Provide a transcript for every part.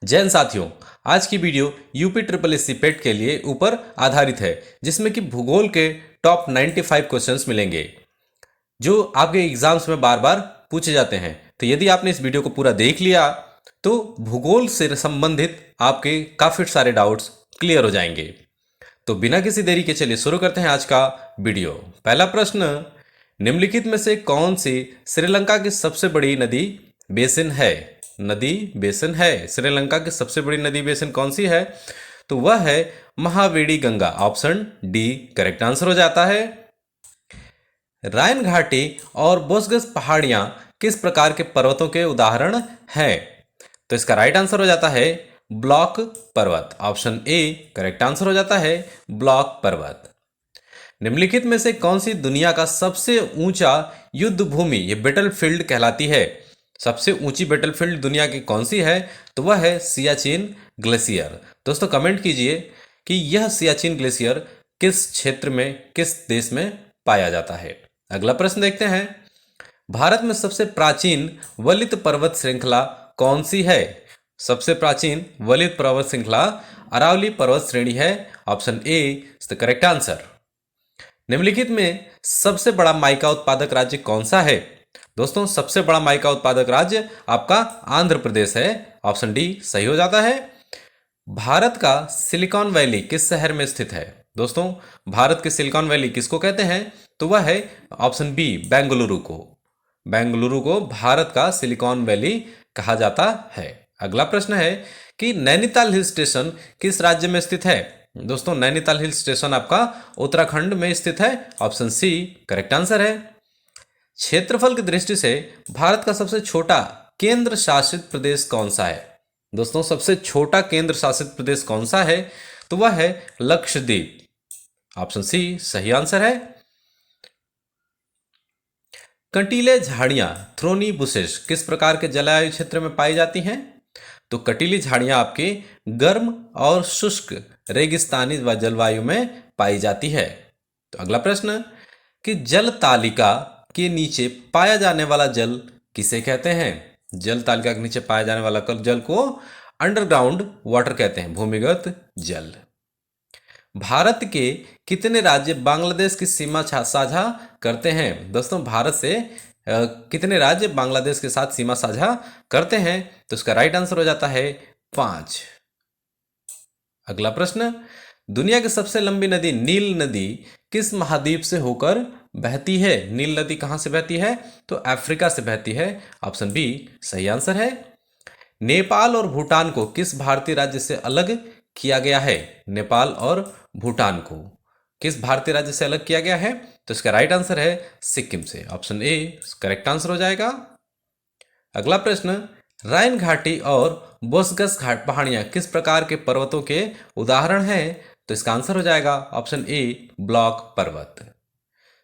जैन साथियों, आज की video UP triple S C PET के लिए ऊपर आधारित है, जिसमें कि भूगोल के टॉप 95 क्वेश्चंस मिलेंगे जो आपके एग्जाम्स में बार बार पूछे जाते हैं। तो यदि आपने इस वीडियो को पूरा देख लिया तो भूगोल से संबंधित आपके काफी सारे डाउट्स क्लियर हो जाएंगे। तो बिना किसी देरी के चलिए शुरू करते हैं आज का वीडियो। पहला प्रश्न, निम्नलिखित में से कौन सी श्रीलंका की सबसे बड़ी नदी बेसिन है? नदी बेसिन है, श्रीलंका की सबसे बड़ी नदी बेसिन कौन सी है? तो वह है Mahaweli Ganga. Option D correct answer हो जाता है। रायन घाटी और बोसगस पहाड़ियां किस प्रकार के पर्वतों के उदाहरण हैं? तो इसका राइट आंसर हो जाता है ब्लॉक पर्वत। ऑप्शन ए करेक्ट आंसर हो जाता है ब्लॉक पर्वत। निम्नलिखित में से कौन सी दुनिया का सबसे ऊंचा युद्ध भूमि, ये बैटलफील्ड कहलाती है? सबसे ऊंची बैटलफील्ड दुनिया की कौन सी है? तो वह है सियाचिन ग्लेशियर। दोस्तों कमेंट कीजिए कि यह सियाचिन ग्लेशियर किस क्षेत्र में, किस देश में पाया जाता है। अगला प्रश्न देखते हैं, भारत में सबसे प्राचीन वलित पर्वत श्रृंखला कौन सी है? सबसे प्राचीन वलित पर्वत श्रृंखला अरावली पर्वत श्रेणी है। Option A is the correct answer. निम्नलिखित में सबसे बड़ा माइका उत्पादक राज्य कौन सा है? दोस्तों सबसे बड़ा माइका उत्पादक राज्य आपका आंध्र प्रदेश है। ऑप्शन डी सही हो जाता है। भारत का सिलिकॉन वैली किस शहर में स्थित है? दोस्तों भारत के सिलिकॉन वैली किसको कहते हैं? तो वह है ऑप्शन बी बेंगलुरु को। बेंगलुरु को भारत का सिलिकॉन वैली कहा जाता है। अगला प्रश्न है कि नैनीताल हिल स्टेशन किस राज्य में स्थित है? दोस्तों नैनीताल हिल स्टेशन आपका उत्तराखंड में स्थित है। ऑप्शन सी करेक्ट आंसर है। क्षेत्रफल की दृष्टि से भारत का सबसे छोटा केंद्र शासित प्रदेश कौन सा है? दोस्तों सबसे छोटा केंद्र शासित प्रदेश कौन सा है? तो वह है लक्षद्वीप। ऑप्शन सी सही आंसर है। कंटीले झाड़ियां थ्रोनी बुशेस किस प्रकार के जलवायु क्षेत्र में पाई जाती हैं? तो कंटीली झाड़ियां आपके गर्म और शुष्क रेगिस्तानी व जलवायु में पाई जाती है। तो अगला प्रश्न कि जल तालिका के नीचे पाया जाने वाला जल किसे कहते हैं? जल तालिका के नीचे पाया जाने वाला जल को अंडरग्राउंड वाटर कहते हैं, भूमिगत जल। भारत के कितने राज्य बांग्लादेश की सीमा साझा करते हैं? दोस्तों भारत से कितने राज्य बांग्लादेश के साथ सीमा साझा करते हैं? तो इसका राइट आंसर हो जाता है 5। अगला प्रश्न, दुनिया की सबसे लंबी नदी नील नदी किस महाद्वीप से होकर बहती है? नील नदी कहां से बहती है? तो अफ्रीका से बहती है। ऑप्शन बी सही आंसर है। नेपाल और भूटान को किस भारतीय राज्य से अलग किया गया है? नेपाल और भूटान को किस भारतीय राज्य से अलग किया गया है? तो इसका राइट आंसर है सिक्किम से। ऑप्शन ए करेक्ट आंसर हो जाएगा। अगला प्रश्न, रायन घाटी और बोसगस घाट पहाड़ियां किस प्रकार के पर्वतों के उदाहरण हैं? तो इसका आंसर हो जाएगा ऑप्शन ए ब्लॉक पर्वत।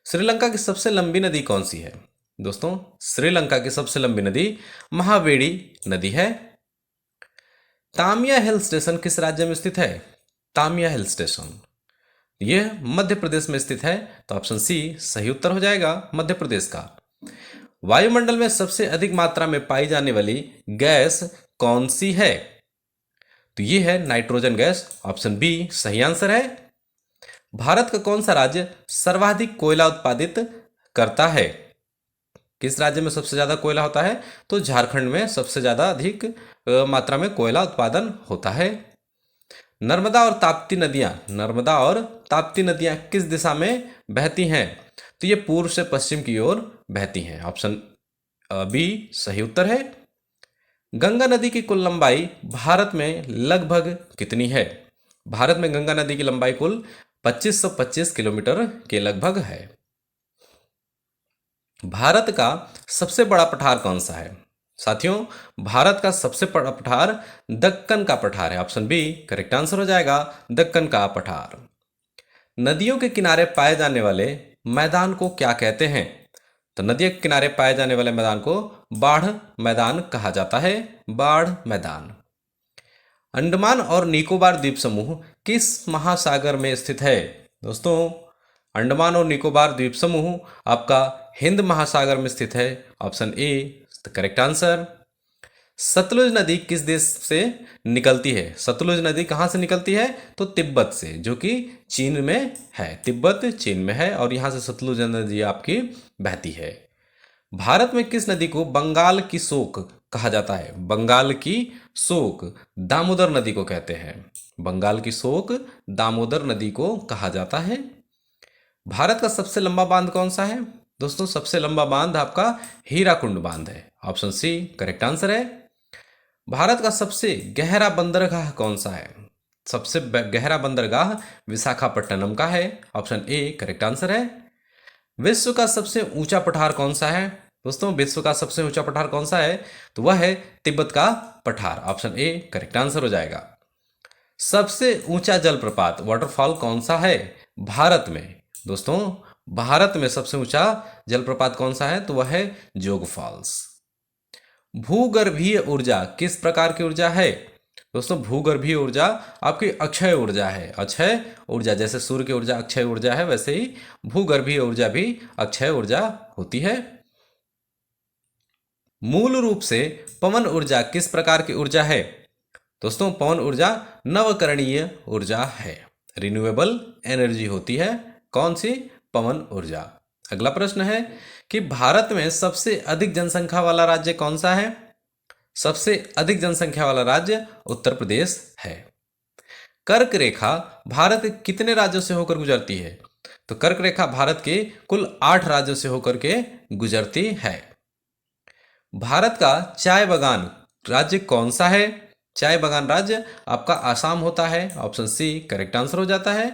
श्रीलंका की सबसे लंबी नदी कौन सी है? दोस्तों श्रीलंका की सबसे लंबी नदी महावेड़ी नदी है। तामिया हिल स्टेशन किस राज्य में स्थित है? तामिया हिल स्टेशन यह मध्य प्रदेश में स्थित है। तो ऑप्शन सी सही उत्तर हो जाएगा मध्य प्रदेश का। वायुमंडल में सबसे अधिक मात्रा में पाई जाने वाली गैस कौन सी है? तो यह है नाइट्रोजन गैस। ऑप्शन बी सही आंसर है। भारत का कौन सा राज्य सर्वाधिक कोयला उत्पादित करता है? किस राज्य में सबसे ज्यादा कोयला होता है? तो झारखंड में सबसे ज्यादा अधिक मात्रा में कोयला उत्पादन होता है। नर्मदा और ताप्ती नदियां किस दिशा में बहती हैं? तो ये पूर्व से पश्चिम की ओर बहती हैं। ऑप्शन बी सही उत्तर है। गंगा नदी की कुल लंबाई भारत में लगभग कितनी है? भारत में गंगा नदी की लंबाई कुल 2525 किलोमीटर के लगभग है। भारत का सबसे बड़ा पठार कौन सा है? साथियों भारत का सबसे बड़ा पठार दक्कन का पठार है। ऑप्शन बी करेक्ट आंसर हो जाएगा दक्कन का पठार। नदियों के किनारे पाए जाने वाले मैदान को क्या कहते हैं? तो नदियों के किनारे पाए जाने वाले मैदान को बाढ़ मैदान कहा जाता है। बाढ़ मैदान। अंडमान और निकोबार द्वीप समूह किस महासागर में स्थित है? दोस्तों अंडमान और निकोबार द्वीप समूह आपका हिंद महासागर में स्थित है। Option A correct answer. Sutlej नदी किस देश से निकलती है? सतलुज नदी कहाँ से निकलती है? तो तिब्बत से, जो कि चीन में है। तिब्बत चीन में है और यहाँ से सतलुज नदी आपकी बहती है। भारत में किस नदी को बंगाल की शोक कहा जाता है? बंगाल की शोक दामोदर नदी को कहते हैं। बंगाल की शोक दामोदर नदी को कहा जाता है। भारत का सबसे लंबा बांध कौन सा है? दोस्तों, सबसे लंबा बांध आपका हीराकुंड बांध है। ऑप्शन सी करेक्ट आंसर है। भारत का सबसे गहरा बंदरगाह कौन सा है? सबसे गहरा बंदरगाह विशाखापट्टनम का है। ऑप्शन ए करेक्ट आंसर है। विश्व का सबसे ऊंचा पठार कौन सा है? दोस्तों, विश्व का सबसे ऊंचा पठार कौन सा है? तो वह है तिब्बत का पठार। ऑप्शन ए करेक्ट आंसर हो जाएगा। सबसे ऊंचा जलप्रपात वाटरफॉल कौन सा है भारत में? दोस्तों, भारत में सबसे ऊंचा जलप्रपात कौन सा है? तो वह है जोग फॉल्स। भूगर्भीय ऊर्जा किस प्रकार की ऊर्जा है? दोस्तों, भूगर्भीय ऊर्जा आपकी अक्षय ऊर्जा है। अक्षय ऊर्जा, जैसे सूर्य की ऊर्जा अक्षय ऊर्जा है, वैसे ही भूगर्भीय ऊर्जा भी अक्षय ऊर्जा होती है। मूल रूप से पवन ऊर्जा किस प्रकार की ऊर्जा है? दोस्तों, पवन ऊर्जा नवकरणीय ऊर्जा है। रिन्यूएबल एनर्जी होती है। कौन सी? पवन ऊर्जा। अगला प्रश्न है कि भारत में सबसे अधिक जनसंख्या वाला राज्य कौन सा है? सबसे अधिक जनसंख्या वाला राज्य उत्तर प्रदेश है। कर्क रेखा भारत के कितने राज्यों से होकर गुजरती है? तो कर्क रेखा भारत के कुल 8 राज्यों से होकर के गुजरती है। भारत का चाय बागान राज्य कौन सा है? चाय बागान राज्य आपका आसाम होता है। ऑप्शन सी करेक्ट आंसर हो जाता है।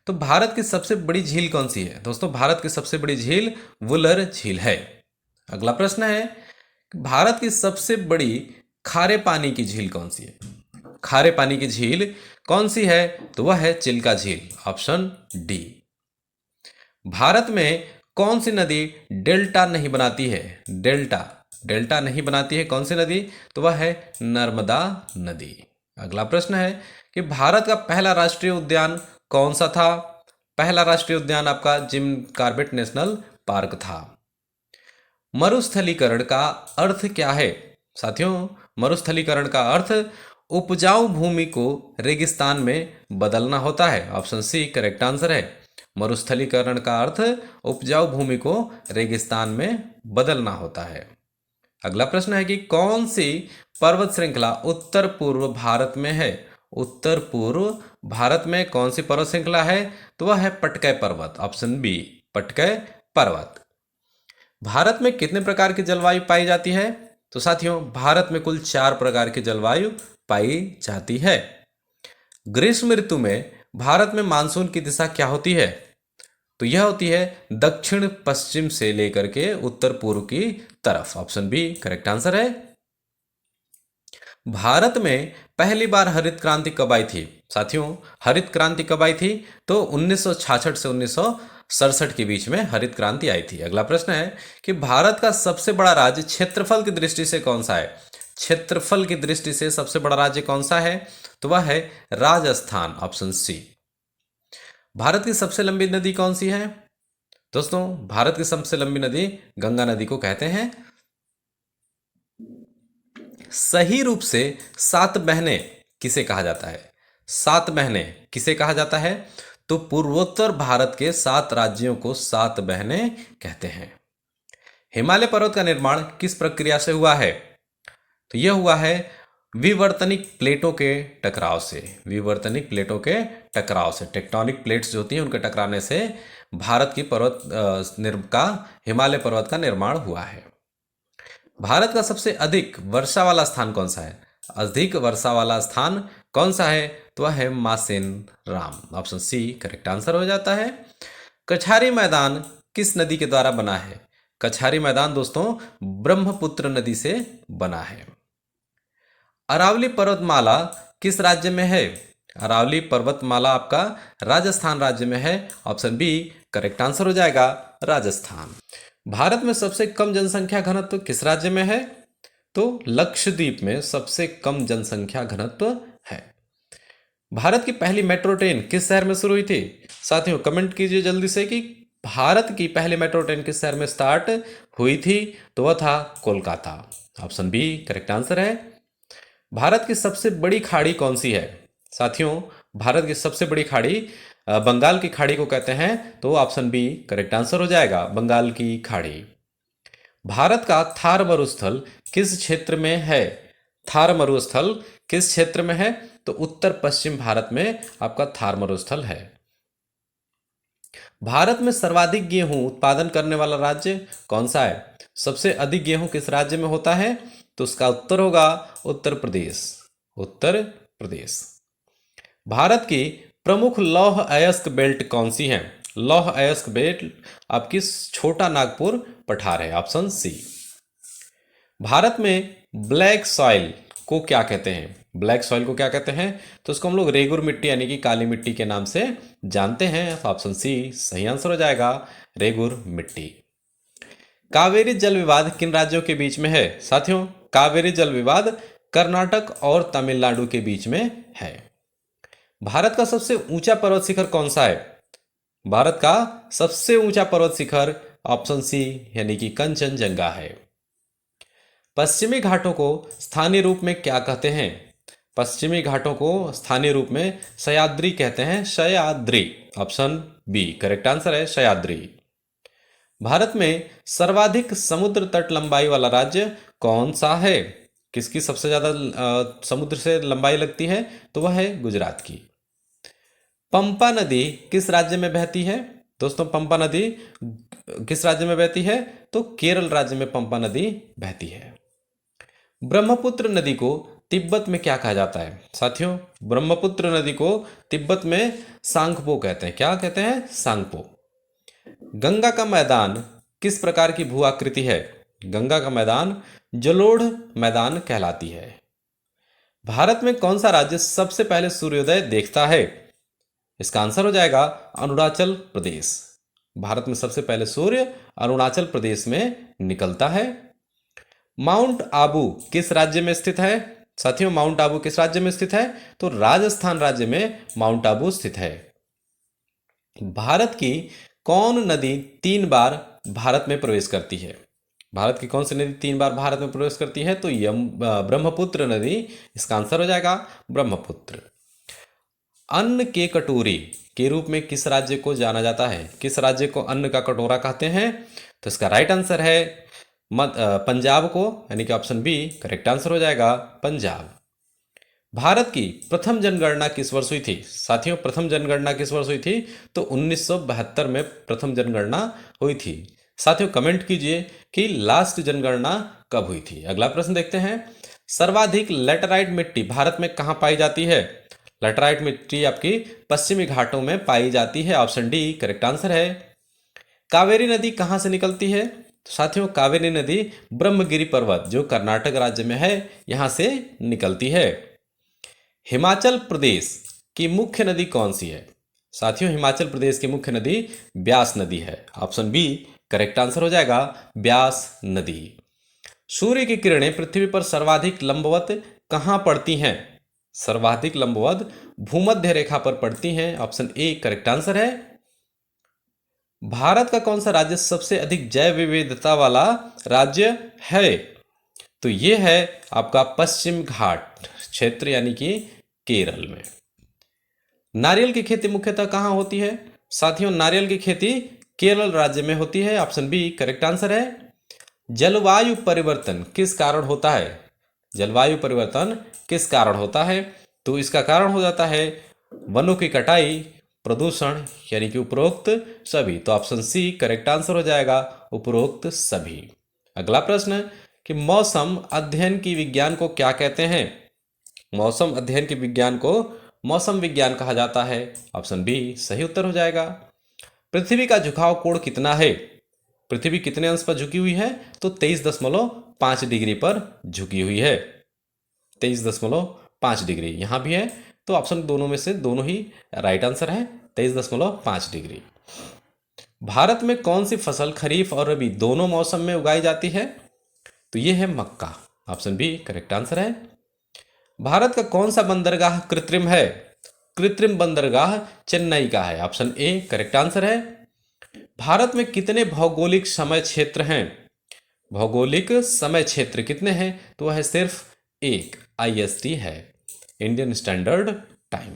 तो भारत की सबसे बड़ी झील कौन सी है? दोस्तों, भारत की सबसे बड़ी झील वुलर झील है। अगला प्रश्न है, भारत की सबसे बड़ी खारे पानी की झील कौन सी है? खारे पानी की झील कौन सी है? तो वह है चिल्का झील। Option D. भारत में कौन सी नदी डेल्टा नहीं बनाती है? डेल्टा नहीं बनाती है कौन सी नदी? तो वह है नर्मदा नदी। अगला प्रश्न है कि भारत का पहला राष्ट्रीय उद्यान कौन सा था? पहला राष्ट्रीय उद्यान आपका जिम कॉर्बेट नेशनल पार्क था। मरुस्थलीकरण का अर्थ क्या है? साथियों, मरुस्थलीकरण का अर्थ उपजाऊ भूमि को रेगिस्तान में बदलना होता है। ऑप्शन सी करेक्ट आंसर है। मरुस्थलीकरण का अर्थ उपजाऊ भूमि को रेगिस्तान में बदलना होता है। अगला प्रश्न है कि कौन सी पर्वत श्रृंखला उत्तर पूर्व भारत में है? उत्तर पूर्व भारत में कौन सी पर्वत श्रृंखला है? तो वह है पटकै पर्वत। ऑप्शन बी पटकै पर्वत। भारत में कितने प्रकार की जलवायु पाई जाती है? तो साथियों, भारत में कुल 4 प्रकार की जलवायु पाई जाती है। ग्रीष्म ऋतु में भारत में मानसून की दिशा क्या होती है? तो यह होती है दक्षिण पश्चिम से लेकर के उत्तर पूर्व की तरफ। ऑप्शन बी करेक्ट आंसर है। भारत में पहली बार हरित क्रांति कब आई थी? साथियों, हरित क्रांति कब आई थी? तो 1966 से 1967 के बीच में हरित क्रांति आई थी। अगला प्रश्न है कि भारत का सबसे बड़ा राज्य क्षेत्रफल की दृष्टि से कौन सा है? क्षेत्रफल की दृष्टि से सबसे बड़ा राज्य कौन सा है? तो वह है राजस्थान। Option C. भारत की सबसे लंबी नदी कौन सी है? दोस्तों, भारत की सबसे लंबी नदी गंगा नदी को कहते हैं। सही रूप से 7 बहनें किसे कहा जाता है? 7 बहनें किसे कहा जाता है? तो पूर्वोत्तर भारत के 7 राज्यों को 7 बहनें कहते हैं। हिमालय पर्वत का निर्माण किस प्रक्रिया से हुआ है? तो यह हुआ है विवर्तनिक प्लेटों के टकराव से। विवर्तनिक प्लेटों के टकराव से, टेक्टोनिक प्लेट्स जो होती हैं उनके टकराने से भारत की हिमालय पर्वत का निर्माण हुआ है। भारत का सबसे अधिक वर्षा वाला स्थान कौन सा है? अधिक वर्षा वाला स्थान कौन सा है? तो वह है मासेनराम। ऑप्शन सी करेक्ट आंसर हो जाता है। कछारी मैदान किस नदी के द्वारा बना है? कछारी मैदान दोस्तों ब्रह्मपुत्र नदी से बना है। अरावली पर्वतमाला किस राज्य में है? अरावली पर्वतमाला आपका राजस्थान राज्य में है। ऑप्शन बी करेक्ट आंसर हो जाएगा, राजस्थान। भारत में सबसे कम जनसंख्या घनत्व किस राज्य में है? तो लक्षद्वीप में सबसे कम जनसंख्या घनत्व है। भारत की पहली मेट्रो ट्रेन किस शहर में शुरू हुई थी? साथियों, कमेंट कीजिए जल्दी से कि भारत की पहली मेट्रो ट्रेन किस शहर में स्टार्ट हुई थी? तो वह था Kolkata. Option B correct answer है। भारत की सबसे बड़ी खाड़ी कौन सी है? साथियों, भारत की सबसे बड़ी खाड़ी बंगाल की खाड़ी को कहते हैं, तो ऑप्शन बी करेक्ट आंसर हो जाएगा, बंगाल की खाड़ी। भारत का थार मरुस्थल किस क्षेत्र में है? थार मरुस्थल किस क्षेत्र में है? तो उत्तर पश्चिम भारत में आपका थार मरुस्थल है। भारत में सर्वाधिक गेहूं उत्पादन करने वाला राज्य कौन सा है? सबसे अधिक गेहूं किस राज्य में होता है? तो उसका उत्तर होगा उत्तर प्रदेश। उत्तर प्रदेश। भारत की प्रमुख लौह अयस्क बेल्ट कौन सी है? लौह अयस्क बेल्ट आपकी छोटा नागपुर पठार है, ऑप्शन सी। भारत में ब्लैक सॉइल को क्या कहते हैं? ब्लैक सॉइल को क्या कहते हैं? तो उसको हम लोग रेगुर मिट्टी यानी कि काली मिट्टी के नाम से जानते हैं, ऑप्शन सी सही आंसर हो जाएगा, रेगुर मिट्टी। कावेरी जल विवाद किन राज्यों के बीच में है? साथियों, कावेरी जल विवाद कर्नाटक और तमिलनाडु के बीच में है। भारत का सबसे ऊंचा पर्वत शिखर कौन सा है? भारत का सबसे ऊंचा पर्वत शिखर ऑप्शन सी यानी कि कंचनजंगा है। पश्चिमी घाटों को स्थानीय रूप में क्या कहते हैं? पश्चिमी घाटों को स्थानीय रूप में सह्याद्री कहते हैं, Sahyadri, option B correct answer है, सह्याद्री। भारत में सर्वाधिक समुद्र तट लंबाई वाला राज्य कौन सा है? किसकी सबसे ज्यादा समुद्र से लंबाई लगती है? तो वह है गुजरात की। पंपा नदी किस राज्य में बहती है? दोस्तों, पंपा नदी किस राज्य में बहती है? तो केरल राज्य में पंपा नदी बहती है। ब्रह्मपुत्र नदी को तिब्बत में क्या कहा जाता है? साथियों, ब्रह्मपुत्र नदी को तिब्बत में सांगपो कहते हैं। क्या कहते हैं? सांगपो। गंगा का मैदान किस प्रकार की भू आकृति है? गंगा का मैदान जलोढ़ मैदान कहलाती है। भारत में कौन सा राज्य सबसे पहले सूर्योदय देखता है? इसका आंसर हो जाएगा अरुणाचल प्रदेश। भारत में सबसे पहले सूर्य अरुणाचल प्रदेश में निकलता है। माउंट आबू किस राज्य में स्थित है? साथियों, माउंट आबू किस राज्य में स्थित है? तो राजस्थान राज्य में माउंट आबू स्थित है। भारत की कौन नदी 3 बार भारत में प्रवेश करती है? भारत की कौन सी नदी 3 बार भारत में प्रवेश करती है? तो ब्रह्मपुत्र नदी, इसका आंसर हो जाएगा ब्रह्मपुत्र। अन्न के कटोरी के रूप में किस राज्य को जाना जाता है? किस राज्य को अन्न का कटोरा कहते हैं? तो इसका राइट आंसर है पंजाब को, यानी कि ऑप्शन बी करेक्ट आंसर हो जाएगा, पंजाब। भारत की प्रथम जनगणना किस वर्ष हुई थी? साथियों, प्रथम जनगणना किस वर्ष हुई थी? तो 1972 में प्रथम जनगणना हुई थी। साथियों, कमेंट कीजिए कि लास्ट जनगणना कब हुई थी। अगला प्रश्न देखते हैं। सर्वाधिक लैटेराइट मिट्टी भारत में कहां पाई जाती है? लैटेराइट मिट्टी आपकी पश्चिमी घाटों में पाई जाती है, ऑप्शन डी करेक्ट आंसर है। कावेरी नदी कहां से निकलती है? तो साथियों, कावेरी नदी ब्रह्मगिरी पर्वत जो कर्नाटक राज्य में है, यहां से निकलती है। हिमाचल प्रदेश की मुख्य नदी कौन सी है? साथियों, हिमाचल प्रदेश की मुख्य नदी ब्यास नदी है, ऑप्शन बी करेक्ट आंसर हो जाएगा, ब्यास नदी। सूर्य की किरणें पृथ्वी पर सर्वाधिक लंबवत कहां पड़ती हैं? सर्वाधिक लंबवत भूमध्य रेखा पर पड़ती हैं, ऑप्शन ए करेक्ट आंसर है। भारत का कौन सा राज्य सबसे अधिक जैव विविधता वाला राज्य है? तो यह है आपका पश्चिम घाट क्षेत्र, यानी कि केरल में। नारियल की खेती मुख्यतः कहां होती है? साथियों, नारियल की खेती केरल राज्य में होती है, ऑप्शन बी करेक्ट आंसर है। जलवायु परिवर्तन किस कारण होता है? जलवायु परिवर्तन किस कारण होता है? तो इसका कारण हो जाता है वनों की कटाई, प्रदूषण, यानी कि उपरोक्त सभी। तो ऑप्शन सी करेक्ट आंसर हो जाएगा, उपरोक्त सभी। अगला प्रश्न कि मौसम अध्ययन की विज्ञान को क्या कहते हैं? मौसम अध्ययन के विज्ञान को मौसम विज्ञान कहा जाता है, ऑप्शन बी सही उत्तर हो जाएगा। पृथ्वी का झुकाव कोण कितना है? पृथ्वी कितने अंश पर झुकी हुई है? तो 23.5 डिग्री पर झुकी हुई है, 23.5 डिग्री यहां भी है, तो ऑप्शन दोनों में से दोनों ही राइट आंसर है, 23.5 डिग्री। भारत में कौन सी फसल खरीफ और रबी दोनों मौसम में उगाई जाती है? तो यह है मक्का, ऑप्शन बी करेक्ट आंसर है। भारत का कौन सा बंदरगाह कृत्रिम है? कृत्रिम बंदरगाह चेन्नई का है, ऑप्शन ए करेक्ट आंसर है। भारत में कितने भौगोलिक समय क्षेत्र हैं? भौगोलिक समय क्षेत्र कितने हैं? तो वह है सिर्फ एक, IST है, इंडियन स्टैंडर्ड टाइम।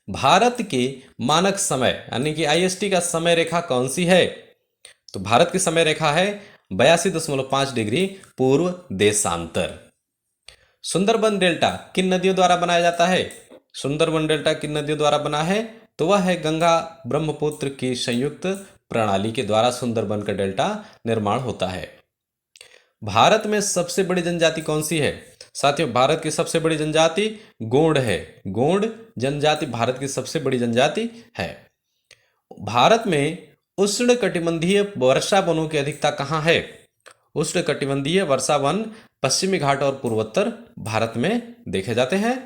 भारत के मानक समय यानी कि IST का समय रेखा कौन सी है? तो भारत की समय रेखा है 82.5 डिग्री पूर्व देशांतर। सुंदरबन डेल्टा किन नदियों द्वारा बनाया जाता है? सुंदरबन डेल्टा किन नदियों द्वारा बना है? तो वह है गंगा ब्रह्मपुत्र की संयुक्त प्रणाली के द्वारा सुंदरबन का डेल्टा निर्माण होता है। भारत में सबसे बड़ी जनजाति कौन सी है? साथियों, भारत की सबसे बड़ी जनजाति गोंड है। गोंड जनजाति भारत की सबसे बड़ी जनजाति है। भारत में उष्णकटिबंधीय वर्षा वनों की अधिकता कहाँ है? उष्णकटिबंधीय वर्षा वन पश्चिमी घाट और पूर्वोत्तर भारत में देखे जाते हैं।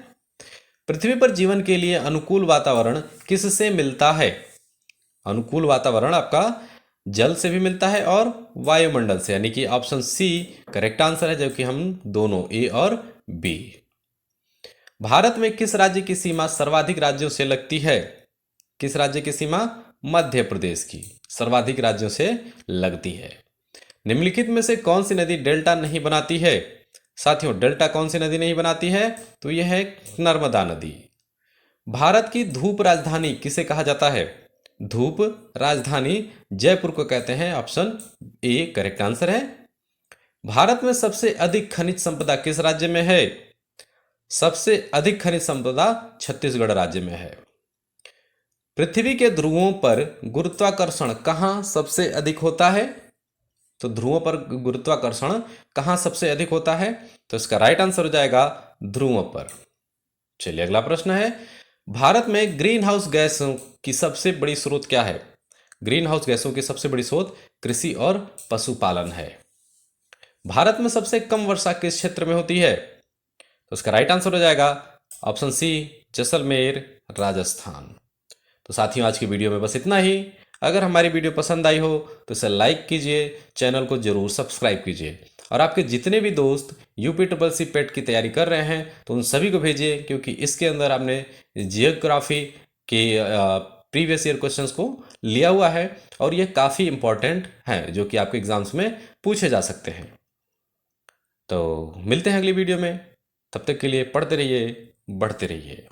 पृथ्वी पर जीवन के लिए अनुकूल वातावरण किससे मिलता है? अनुकूल वातावरण आपका जल से भी मिलता है और वायुमंडल से, यानी कि ऑप्शन सी करेक्ट आंसर है, जबकि हम दोनों ए और बी। भारत में किस राज्य की सीमा सर्वाधिक राज्यों से लगती है? किस राज्य की सीमा? मध्य प्रदेश की सर्वाधिक राज्यों से लगती है। निम्नलिखित में से कौन सी नदी डेल्टा नहीं बनाती है? साथियों, डेल्टा कौन सी नदी नहीं बनाती है? तो यह है नर्मदा नदी। भारत की धूप राजधानी किसे कहा जाता है? धूप राजधानी जयपुर को कहते हैं, ऑप्शन ए करेक्ट आंसर है। भारत में सबसे अधिक खनिज संपदा किस राज्य में है? सबसे अधिक खनिज संपदा छत्तीसगढ़ राज्य में है। पृथ्वी के ध्रुवों पर गुरुत्वाकर्षण कहाँ सबसे अधिक होता है? तो ध्रुवों पर गुरुत्वाकर्षण कहाँ सबसे अधिक होता है? तो इसका राइट आंसर हो जाएगा ध्रुवों पर। चलिए अगला प्रश्न है, भारत में ग्रीन हाउस गैसों की सबसे बड़ी स्रोत क्या है? ग्रीन हाउस गैसों की सबसे बड़ी स्रोत कृषि और पशुपालन है। भारत में सबसे कम वर्षा किस क्षेत्र में होती है? तो इसका राइट आंसर हो जाएगा ऑप्शन सी जैसलमेर राजस्थान। तो साथियों, आज की वीडियो में बस इतना ही। अगर हमारी वीडियो पसंद आई हो तो इसे लाइक कीजिए, चैनल को जरूर सब्सक्राइब कीजिए और आपके जितने भी दोस्त UPSSC पेट की तैयारी कर रहे हैं तो उन सभी को भेजिए, क्योंकि इसके अंदर आपने जियोग्राफी के प्रीवियस ईयर क्वेश्चंस को लिया हुआ है और ये काफ़ी इंपॉर्टेंट हैं जो कि आपके एग्जाम्स में पूछे जा सकते हैं। तो मिलते हैं अगली वीडियो में, तब तक के लिए पढ़ते रहिए, बढ़ते रहिए।